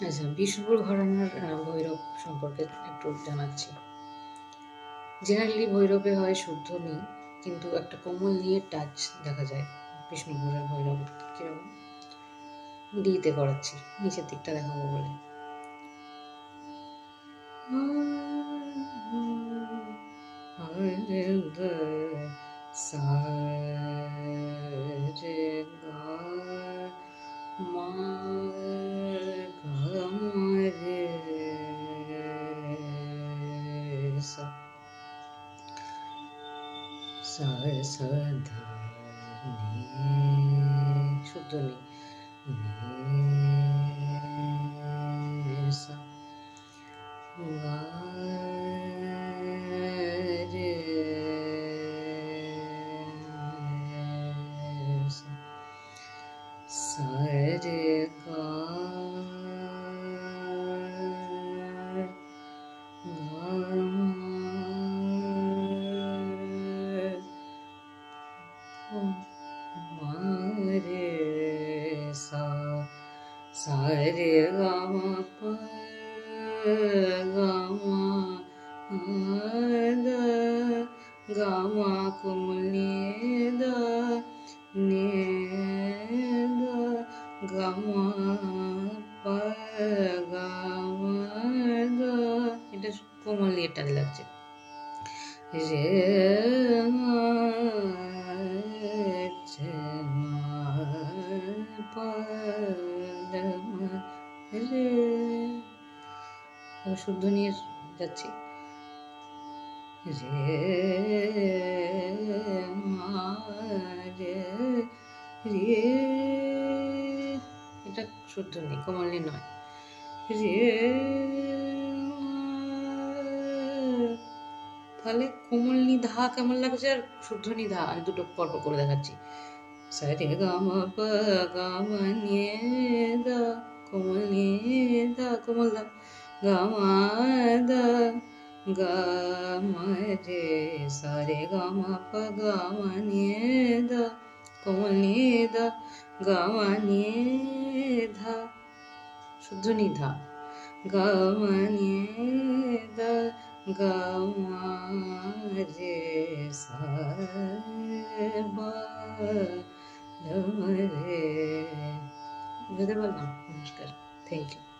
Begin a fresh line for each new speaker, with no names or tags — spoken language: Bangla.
আচ্ছা, বিষ্ণুপুর ঘরানার ভৈরব সম্পর্কে একটু জানাচ্ছি। জেনারেলি ভৈরবে হয় শুদ্ধ নি, কিন্তু একটা কোমল নিয়ে টাচ দেখা যায় বিষ্ণুপুরের ভৈরব। কিরকম? ডিতে করাচ্ছি, নিচের দিকটা দেখাবো বলে। শুদ্ধ নেই। সারে গামা পা গামা দা গামা কুমলি দা নে দা গামা পা গামা দা। এটা কোমল নিয়ে টান লাগছে। রে রে শুদ্ধ নিয়ে যাচ্ছি। রে রে রে, এটা শুদ্ধ নেই, কোমল নয়। রে, তাহলে কোমল নি ধা কেমন লাগছে আর শুদ্ধ নি ধা, আমি দুটো পরপর করে দেখাচ্ছি। সারে গামা পা গামা নিয়ে দা কোমল নিয়ে দা কোমল দা গামা দা গামা রে সারে গামা পা গামা নিয়ে দা কোমল নিয়ে দা গামা নিয়ে ধা শুদ্ধ নি ধা গামা নিয়ে দা গামা রে সা বা রে। বুঝতে পারলাম? নমস্কার, থ্যাংক ইউ।